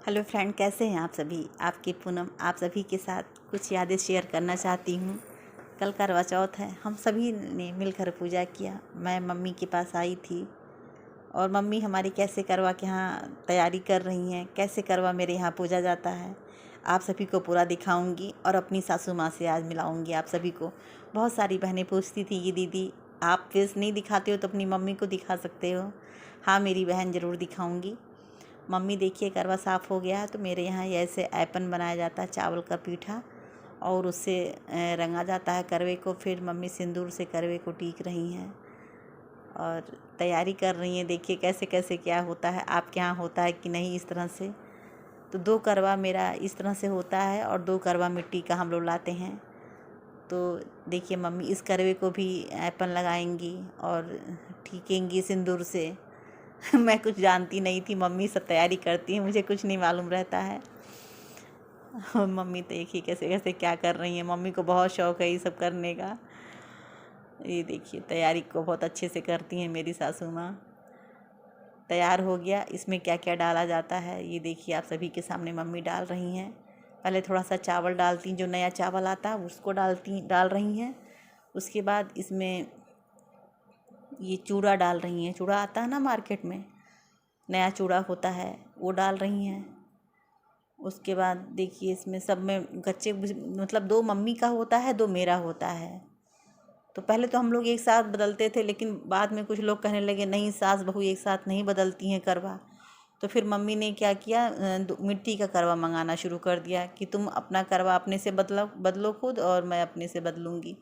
Hello friend, कैसे हैं आप सभी। आपकी पूनम आप सभी के साथ कुछ यादें शेयर करना चाहती हूँ। कल करवा चौथ है, हम सभी ने मिलकर पूजा किया। मैं मम्मी के पास आई थी और मम्मी हमारी कैसे करवा के यहाँ तैयारी कर रही हैं, कैसे करवा मेरे यहाँ पूजा जाता है, आप सभी को पूरा दिखाऊंगी और अपनी सासू माँ से आज मिलाऊंगी आप सभी को। बहुत सारी बहनें पूछती थी कि दीदी आप फेस नहीं दिखाते हो तो अपनी मम्मी को दिखा सकते हो। हाँ, मेरी बहन ज़रूर दिखाऊंगी। मम्मी देखिए करवा साफ़ हो गया है तो मेरे यहाँ ऐसे ऐपन बनाया जाता है, चावल का पीठा, और उससे रंगा जाता है करवे को। फिर मम्मी सिंदूर से करवे को टीक रही हैं और तैयारी कर रही हैं। देखिए कैसे कैसे क्या होता है, आपके यहाँ होता है कि नहीं इस तरह से। तो 2 करवा मेरा इस तरह से होता है और 2 करवा मिट्टी का हम लोग लाते हैं। तो देखिए मम्मी इस करवे को भी ऐपन लगाएंगी और ठीकेंगी सिंदूर से। मैं कुछ जानती नहीं थी, मम्मी सब तैयारी करती हैं, मुझे कुछ नहीं मालूम रहता है। और मम्मी देखिए कैसे कैसे क्या कर रही हैं। मम्मी को बहुत शौक़ है ये सब करने का। ये देखिए तैयारी को बहुत अच्छे से करती हैं मेरी सासू माँ। तैयार हो गया, इसमें क्या क्या डाला जाता है ये देखिए आप सभी के सामने मम्मी डाल रही हैं। पहले थोड़ा सा चावल डालती, जो नया चावल आता है उसको डाल रही हैं। उसके बाद इसमें ये चूड़ा डाल रही हैं। चूड़ा आता है ना मार्केट में, नया चूड़ा होता है, वो डाल रही हैं। उसके बाद देखिए इसमें सब में कच्चे मतलब 2 मम्मी का होता है, 2 मेरा होता है। तो पहले तो हम लोग एक साथ बदलते थे, लेकिन बाद में कुछ लोग कहने लगे नहीं, सास बहू एक साथ नहीं बदलती हैं करवा। तो फिर मम्मी ने क्या किया, मिट्टी का करवा मंगाना शुरू कर दिया कि तुम अपना करवा अपने से बदलो खुद और मैं अपने से बदलूँगी।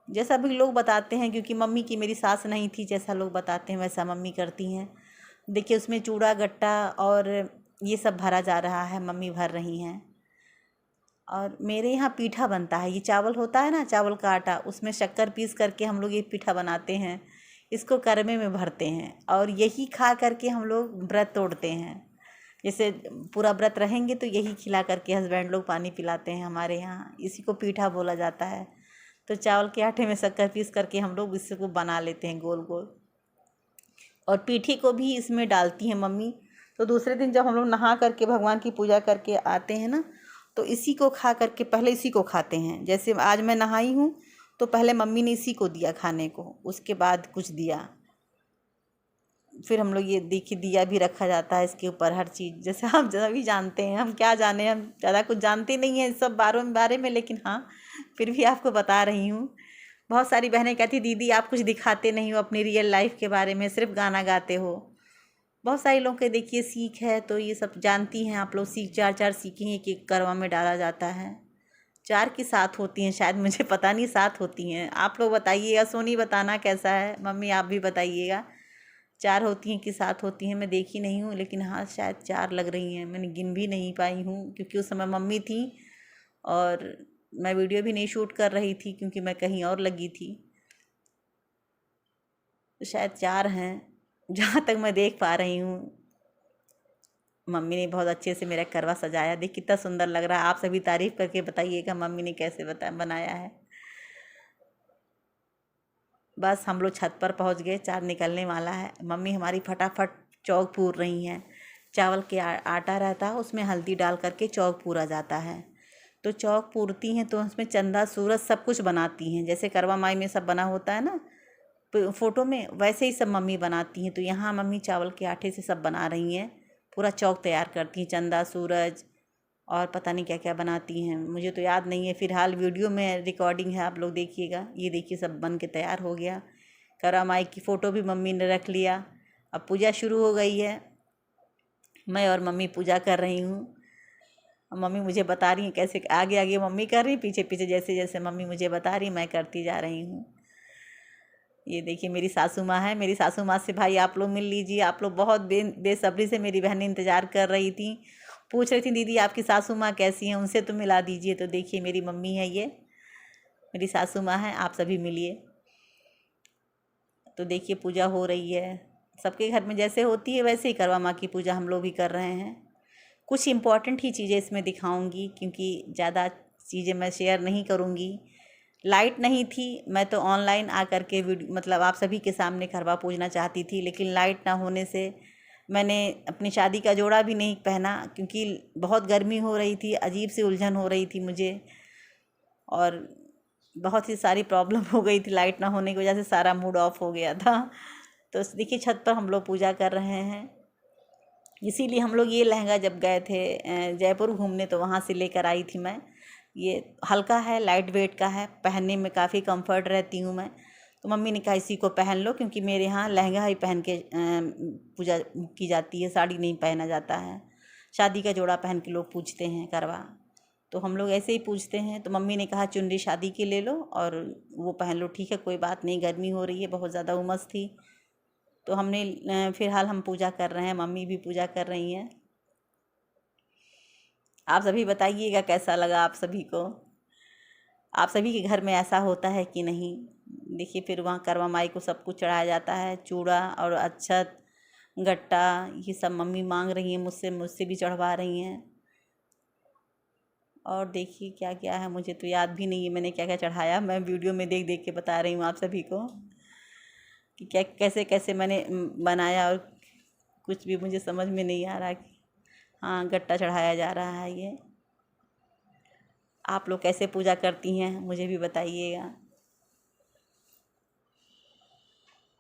जैसा भी लोग बताते हैं, क्योंकि मम्मी की मेरी सास नहीं थी, जैसा लोग बताते हैं वैसा मम्मी करती हैं। देखिए उसमें चूड़ा गट्टा और ये सब भरा जा रहा है, मम्मी भर रही हैं। और मेरे यहाँ पीठा बनता है, ये चावल होता है ना, चावल का आटा, उसमें शक्कर पीस करके हम लोग ये पीठा बनाते हैं। इसको करमे में भरते हैं और यही खा करके हम लोग व्रत तोड़ते हैं। जैसे पूरा व्रत रहेंगे तो यही खिला करके हस्बैंड लोग पानी पिलाते हैं हमारे यहाँ, इसी को पीठा बोला जाता है। तो चावल के आटे में शक्कर पीस करके हम लोग इसको बना लेते हैं गोल गोल, और पीठी को भी इसमें डालती हैं मम्मी। तो दूसरे दिन जब हम लोग नहा करके भगवान की पूजा करके आते हैं ना, तो इसी को खा करके पहले इसी को खाते हैं। जैसे आज मैं नहाई हूँ तो पहले मम्मी ने इसी को दिया खाने को, उसके बाद कुछ दिया। फिर हम लोग ये देखिए दिया भी रखा जाता है इसके ऊपर, हर चीज़। जैसे हम सभी जानते हैं, हम क्या जाने, हम ज़्यादा कुछ जानते नहीं हैं इस सब बारे में, लेकिन हाँ फिर भी आपको बता रही हूँ। बहुत सारी बहनें कहती दीदी आप कुछ दिखाते नहीं हो अपनी रियल लाइफ के बारे में, सिर्फ गाना गाते हो। बहुत सारे लोगों के देखिए सीख है, तो ये सब जानती हैं आप लोग। सीख 4 सीखें एक एक करवा में डाला जाता है। 4 की 7 होती हैं शायद, मुझे पता नहीं, 7 होती हैं। आप लोग बताइएगा, सोनी बताना कैसा है, मम्मी आप भी बताइएगा 4 होती हैं कि 7 होती हैं। मैं देखी नहीं हूँ, लेकिन हाँ शायद 4 लग रही हैं। मैंने गिन भी नहीं पाई हूँ क्योंकि उस समय मम्मी थी और मैं वीडियो भी नहीं शूट कर रही थी क्योंकि मैं कहीं और लगी थी। तो शायद 4 हैं जहाँ तक मैं देख पा रही हूँ। मम्मी ने बहुत अच्छे से मेरा करवा सजाया, देख कितना सुंदर लग रहा है। आप सभी तारीफ़ करके बताइएगा मम्मी ने कैसे बनाया है। बस हम लोग छत पर पहुँच गए, चाँद निकलने वाला है। मम्मी हमारी फटाफट चौक पूर रही हैं। चावल के आटा रहता है, उसमें हल्दी डाल करके चौक पूरा जाता है। तो चौक पूरती हैं तो उसमें चंदा सूरज सब कुछ बनाती हैं, जैसे करवा माई में सब बना होता है ना फ़ोटो में, वैसे ही सब मम्मी बनाती हैं। तो यहाँ मम्मी चावल के आटे से सब बना रही हैं, पूरा चौक तैयार करती हैं, चंदा सूरज और पता नहीं क्या क्या बनाती हैं, मुझे तो याद नहीं है। फ़िलहाल वीडियो में रिकॉर्डिंग है, आप लोग देखिएगा। ये देखिए सब बन के तैयार हो गया। करवा माई की फ़ोटो भी मम्मी ने रख लिया। अब पूजा शुरू हो गई है। मैं और मम्मी पूजा कर रही हूँ। मम्मी मुझे बता रही हैं कैसे, आगे आगे मम्मी कर रही, पीछे पीछे जैसे जैसे मम्मी मुझे बता रही मैं करती जा रही हूँ। ये देखिए मेरी सासू माँ है। मेरी सासू माँ से भाई आप लोग मिल लीजिए। आप लोग बहुत बेसब्री से मेरी बहन इंतज़ार कर रही थी, पूछ रही थी दीदी आपकी सासू माँ कैसी हैं, उनसे तो मिला दीजिए। तो देखिए मेरी मम्मी है, ये मेरी सासू माँ है, आप सभी मिलिए। तो देखिए पूजा हो रही है, सबके घर में जैसे होती है वैसे ही करवा माँ की पूजा हम लोग भी कर रहे हैं। कुछ इम्पॉर्टेंट ही चीज़ें इसमें दिखाऊंगी क्योंकि ज़्यादा चीज़ें मैं शेयर नहीं करूँगी। लाइट नहीं थी, मैं तो ऑनलाइन आ कर के वीडियो मतलब आप सभी के सामने करवा पूजना चाहती थी, लेकिन लाइट ना होने से मैंने अपनी शादी का जोड़ा भी नहीं पहना क्योंकि बहुत गर्मी हो रही थी, अजीब सी उलझन हो रही थी मुझे, और बहुत ही सारी प्रॉब्लम हो गई थी। लाइट ना होने की वजह से सारा मूड ऑफ हो गया था। तो देखिए छत पर हम लोग पूजा कर रहे हैं। इसीलिए हम लोग ये लहंगा जब गए थे जयपुर घूमने तो वहाँ से लेकर आई थी मैं। ये हल्का है, लाइट वेट का है, पहनने में काफ़ी कंफर्ट रहती हूँ मैं। तो मम्मी ने कहा इसी को पहन लो, क्योंकि मेरे यहाँ लहंगा ही पहन के पूजा की जाती है, साड़ी नहीं पहना जाता है। शादी का जोड़ा पहन के लोग पूजते हैं करवा, तो हम लोग ऐसे ही पूछते हैं। तो मम्मी ने कहा चुनरी शादी की ले लो और वो पहन लो। ठीक है, कोई बात नहीं, गर्मी हो रही है, बहुत ज़्यादा उमस थी। तो हमने फिलहाल हम पूजा कर रहे हैं, मम्मी भी पूजा कर रही हैं। आप सभी बताइएगा कैसा लगा आप सभी को, आप सभी के घर में ऐसा होता है कि नहीं। देखिए फिर वहाँ करवा माई को सब कुछ चढ़ाया जाता है, चूड़ा और अक्षत, गट्टा, ये सब मम्मी मांग रही हैं मुझसे, मुझसे भी चढ़वा रही हैं। और देखिए क्या क्या है, मुझे तो याद भी नहीं है मैंने क्या क्या चढ़ाया। मैं वीडियो में देख देख के बता रही हूँ आप सभी को कि क्या कैसे कैसे मैंने बनाया, और कुछ भी मुझे समझ में नहीं आ रहा कि हाँ गट्टा चढ़ाया जा रहा है। ये आप लोग कैसे पूजा करती हैं मुझे भी बताइएगा।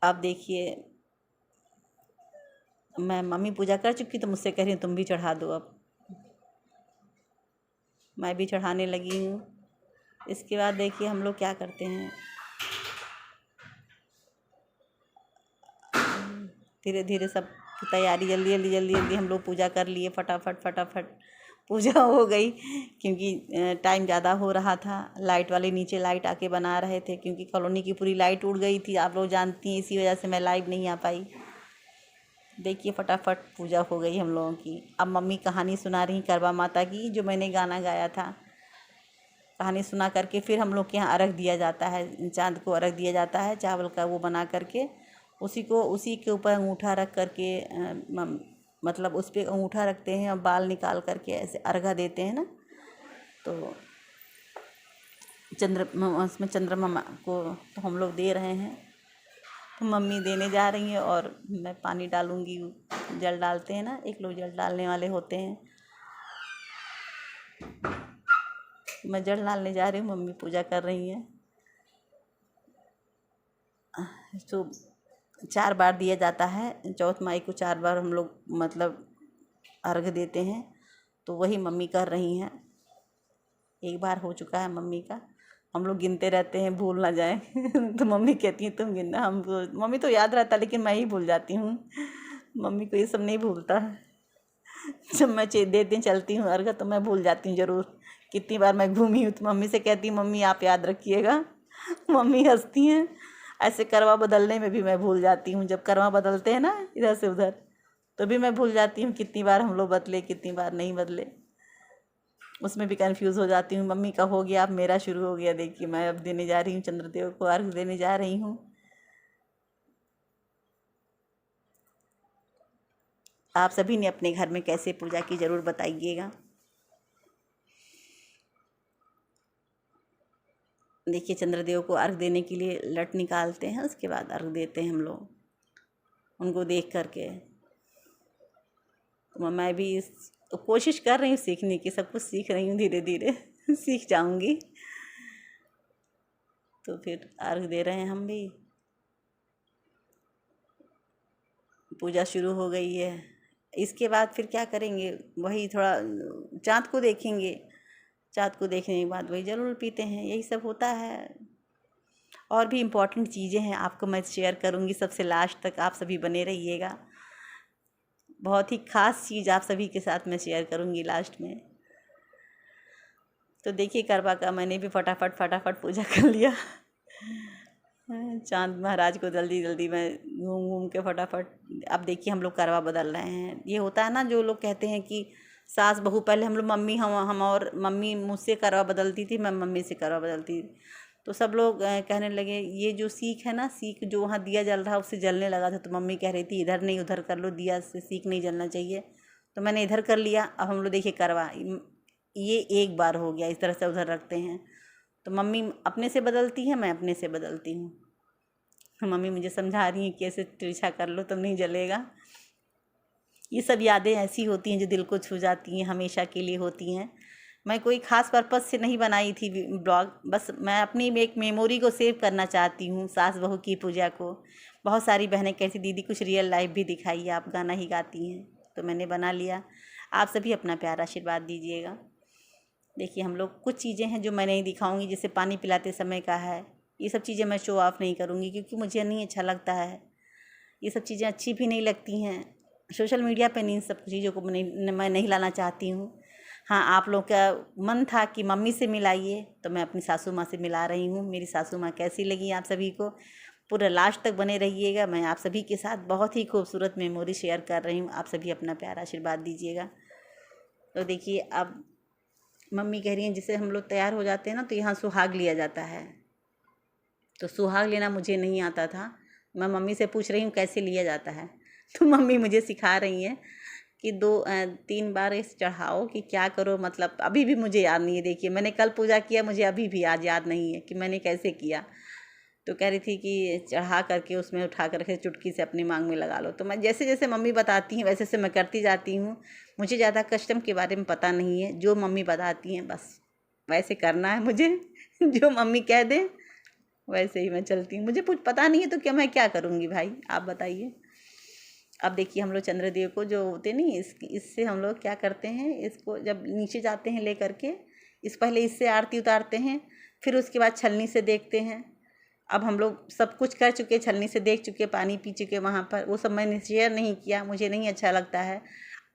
अब देखिए मैं मम्मी पूजा कर चुकी तो मुझसे कह रही हूँ तुम भी चढ़ा दो। अब मैं भी चढ़ाने लगी हूँ। इसके बाद देखिए हम लोग क्या करते हैं, धीरे धीरे सब की तैयारी, जल्दी जल्दी जल्दी जल्दी हम लोग पूजा कर लिए, फटाफट फटाफट पूजा हो गई। क्योंकि टाइम ज़्यादा हो रहा था, लाइट वाले नीचे लाइट आके बना रहे थे, क्योंकि कॉलोनी की पूरी लाइट उड़ गई थी, आप लोग जानती हैं, इसी वजह से मैं लाइव नहीं आ पाई। देखिए फटाफट पूजा हो गई हम लोगों की। अब मम्मी कहानी सुना रही करवा माता की, जो मैंने गाना गाया था। कहानी सुना करके फिर हम लोग के यहाँ अर्घ दिया जाता है, चाँद को अर्घ दिया जाता है, चावल का वो बना करके उसी के ऊपर अंगूठा रख करके मतलब उस पर अंगूठा रखते हैं और बाल निकाल करके ऐसे अर्घा देते हैं ना। तो उसमें चंद्रमा को तो हम लोग दे रहे हैं। तो मम्मी देने जा रही हैं और मैं पानी डालूंगी, जल डालते हैं ना, एक लोग जल डालने वाले होते हैं। मैं जल डालने जा रही हूँ, मम्मी पूजा कर रही हैं। तो 4 बार दिया जाता है, चौथ माई को 4 बार हम लोग मतलब अर्घ देते हैं। तो वही मम्मी कर रही हैं। एक बार हो चुका है मम्मी का, हम लोग गिनते रहते हैं भूल ना जाए। तो मम्मी कहती हैं तुम गिनना, मम्मी तो याद रहता लेकिन मैं ही भूल जाती हूँ। मम्मी को ये सब नहीं भूलता। जब मैं दे दिन चलती हूँ अर्घ तो मैं भूल जाती हूँ ज़रूर कितनी बार मैं घूमी हूँ। तो मम्मी से कहती हूँ मम्मी आप याद रखिएगा। मम्मी हंसती हैं। ऐसे करवा बदलने में भी मैं भूल जाती हूँ, जब करवा बदलते हैं ना इधर से उधर, तो भी मैं भूल जाती हूँ कितनी बार हम लोग बदले, कितनी बार नहीं बदले। उसमें भी कंफ्यूज हो जाती हूँ। मम्मी का हो गया, अब मेरा शुरू हो गया। देखिए मैं अब देने जा रही हूँ, चंद्रदेव को अर्घ देने जा रही हूँ। आप सभी ने अपने घर में कैसे पूजा की ज़रूर बताइएगा। देखिए चंद्रदेव को अर्घ देने के लिए लट निकालते हैं, उसके बाद अर्घ देते हैं हम लोग उनको देख करके। तो मैं भी तो कोशिश कर रही हूँ सीखने की, सब कुछ सीख रही हूँ धीरे धीरे। सीख जाऊँगी। तो फिर अर्घ दे रहे हैं हम भी। पूजा शुरू हो गई है। इसके बाद फिर क्या करेंगे, वही थोड़ा चाँद को देखेंगे। चाँद को देखने के बाद वही जल उल पीते हैं, यही सब होता है। और भी इम्पोर्टेंट चीज़ें हैं, आपको मैं शेयर करूँगी सबसे लास्ट तक, आप सभी बने रहिएगा। बहुत ही ख़ास चीज़ आप सभी के साथ मैं शेयर करूँगी लास्ट में। तो देखिए करवा का मैंने भी फटाफट फटाफट पूजा कर लिया। चाँद महाराज को जल्दी जल्दी मैं घूम घूम के फटाफट। अब देखिए हम लोग करवा बदल रहे हैं। ये होता है ना, जो लोग कहते हैं कि सास बहू, पहले हम लोग मम्मी हम और मम्मी मुझसे करवा बदलती थी, मैं मम्मी से करवा बदलती थी। तो सब लोग कहने लगे ये जो सीख है ना, सीख जो वहाँ दिया जल रहा उससे जलने लगा था। तो मम्मी कह रही थी इधर नहीं उधर कर लो, दिया से सीख नहीं जलना चाहिए। तो मैंने इधर कर लिया। अब हम लोग देखिए करवा ये एक बार हो गया, इस तरह से उधर रखते हैं। तो मम्मी अपने से बदलती है, मैं अपने से बदलती हूँ। मम्मी मुझे समझा रही हैं कि ऐसे तिरछा कर लो तब नहीं जलेगा। ये सब यादें ऐसी होती हैं जो दिल को छू जाती हैं, हमेशा के लिए होती हैं। मैं कोई ख़ास पर्पज़ से नहीं बनाई थी ब्लॉग, बस मैं अपनी एक मेमोरी को सेव करना चाहती हूँ, सास बहू की पूजा को। बहुत सारी बहनें कहती दीदी कुछ रियल लाइफ भी दिखाइए, आप गाना ही गाती हैं, तो मैंने बना लिया। आप सभी अपना प्यार आशीर्वाद दीजिएगा। देखिए हम लोग कुछ चीज़ें हैं जो मैं नहीं दिखाऊंगी, जैसे पानी पिलाते समय का है, ये सब चीज़ें मैं शो ऑफ़ नहीं करूँगी क्योंकि मुझे नहीं अच्छा लगता है, ये सब चीज़ें अच्छी भी नहीं लगती हैं। सोशल मीडिया पे इन सब चीज़ों को मैं नहीं लाना चाहती हूँ। हाँ, आप लोग का मन था कि मम्मी से मिलाइए, तो मैं अपनी सासू माँ से मिला रही हूँ। मेरी सासू माँ कैसी लगी आप सभी को, पूरा लास्ट तक बने रहिएगा। मैं आप सभी के साथ बहुत ही खूबसूरत मेमोरी शेयर कर रही हूँ, आप सभी अपना प्यार आशीर्वाद दीजिएगा। तो देखिए अब मम्मी कह रही हैं जैसे हम लोग तैयार हो जाते हैं ना, तो यहाँ सुहाग लिया जाता है, तो सुहाग लेना मुझे नहीं आता था। मैं मम्मी से पूछ रही हूँ कैसे लिया जाता है, तो मम्मी मुझे सिखा रही हैं कि 2-3 बार इस चढ़ाओ कि क्या करो, मतलब अभी भी मुझे याद नहीं है। देखिए मैंने कल पूजा किया, मुझे अभी भी आज याद नहीं है कि मैंने कैसे किया। तो कह रही थी कि चढ़ा करके उसमें उठा कर के चुटकी से अपनी मांग में लगा लो। तो मैं जैसे जैसे मम्मी बताती हैं वैसे वैसे मैं करती जाती हूँ। मुझे ज़्यादा कस्टम के बारे में पता नहीं है, जो मम्मी बताती हैं बस वैसे करना है मुझे। जो मम्मी कह दें वैसे ही मैं चलती हूँ। मुझे कुछ पता नहीं है तो मैं क्या करूँगी भाई, आप बताइए। अब देखिए हम लोग चंद्रदेव को जो होते नहीं, इससे हम लोग क्या करते हैं, इसको जब नीचे जाते हैं ले करके, पहले इससे आरती उतारते हैं, फिर उसके बाद छलनी से देखते हैं। अब हम लोग सब कुछ कर चुके, छलनी से देख चुके, पानी पी चुके वहाँ पर, वो सब मैंने शेयर नहीं किया, मुझे नहीं अच्छा लगता है।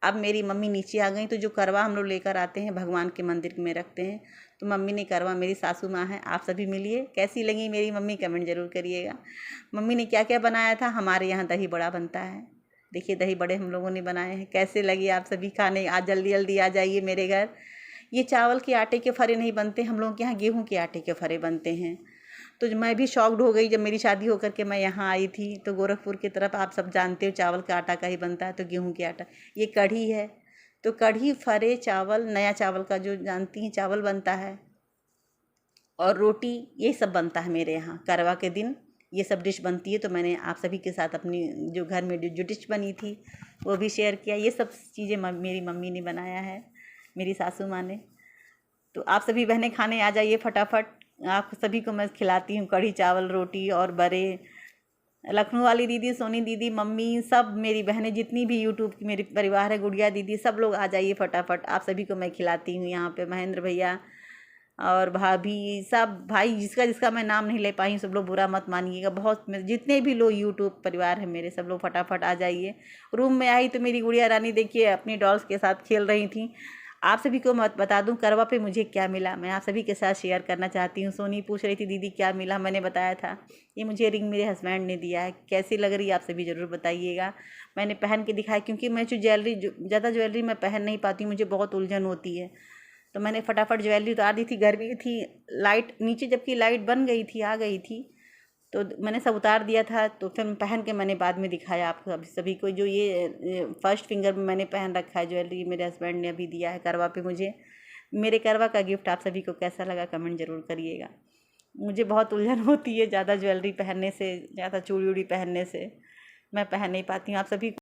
अब मेरी मम्मी नीचे आ गई, तो जो करवा हम लोग लेकर आते हैं भगवान के मंदिर में रखते हैं, तो मम्मी ने करवा, मेरी सासू माँ है, आप सभी मिलिए कैसी लगी मेरी मम्मी कमेंट ज़रूर करिएगा। मम्मी ने क्या क्या बनाया था, हमारे यहाँ दही बड़ा बनता है। देखिए दही बड़े हम लोगों ने बनाए हैं, कैसे लगी आप सभी खाने, आज जल्दी जल्दी आ जाइए मेरे घर। ये चावल के आटे के फरे नहीं बनते, हम लोगों के यहाँ गेहूँ के आटे के फरे बनते हैं। तो मैं भी शॉक्ड हो गई जब मेरी शादी होकर के मैं यहाँ आई थी, तो गोरखपुर की तरफ आप सब जानते हो चावल का आटा का ही बनता है, तो गेहूं के आटा। ये कढ़ी है, तो कढ़ी फरे चावल, नया चावल का जो जानती हैं चावल बनता है, और रोटी, ये सब बनता है मेरे यहाँ करवा के दिन, ये सब डिश बनती है। तो मैंने आप सभी के साथ अपनी जो घर में जो डिश बनी थी वो भी शेयर किया। ये सब चीज़ें मेरी मम्मी ने बनाया है, मेरी सासू माँ ने। तो आप सभी बहनें खाने आ जाइए फटाफट, आप सभी को मैं खिलाती हूँ कढ़ी चावल, रोटी और बड़े। लखनऊ वाली दीदी, सोनी दीदी, मम्मी, सब मेरी बहनें जितनी भी यूट्यूब की मेरी परिवार है, गुड़िया दीदी, सब लोग आ जाइए फटाफट, आप सभी को मैं खिलाती हूँ। यहाँ पे महेंद्र भैया और भाभी, सब भाई, जिसका जिसका मैं नाम नहीं ले पाई, सब लोग बुरा मत मानिएगा। बहुत जितने भी लोग यूट्यूब परिवार है मेरे, सब लोग फटाफट आ जाइए। रूम में आई तो मेरी गुड़िया रानी देखिए अपनी डॉल्स के साथ खेल रही थी। आप सभी को मैं बता दूं करवा पे मुझे क्या मिला, मैं आप सभी के साथ शेयर करना चाहती हूँ। सोनी पूछ रही थी दीदी क्या मिला, मैंने बताया था ये मुझे रिंग मेरे हस्बैंड ने दिया है। कैसी लग रही है आप सभी ज़रूर बताइएगा। मैंने पहन के दिखाया क्योंकि मैं ज़्यादा ज्वेलरी मैं पहन नहीं पाती, मुझे बहुत उलझन होती है। तो मैंने फटाफट ज्वेलरी उतार दी थी, गर्मी थी, लाइट नीचे जबकि लाइट बन गई थी, आ गई थी, तो मैंने सब उतार दिया था। तो फिर पहन के मैंने बाद में दिखाया आप सभी को। जो ये फर्स्ट फिंगर में मैंने पहन रखा है ज्वेलरी, मेरे हस्बैंड ने अभी दिया है करवा पे मुझे। मेरे करवा का गिफ्ट आप सभी को कैसा लगा कमेंट ज़रूर करिएगा। मुझे बहुत उलझन होती है ज़्यादा ज्वेलरी पहनने से, ज़्यादा चूड़ी उड़ी पहनने से, मैं पहन नहीं पाती हूँ। आप सभी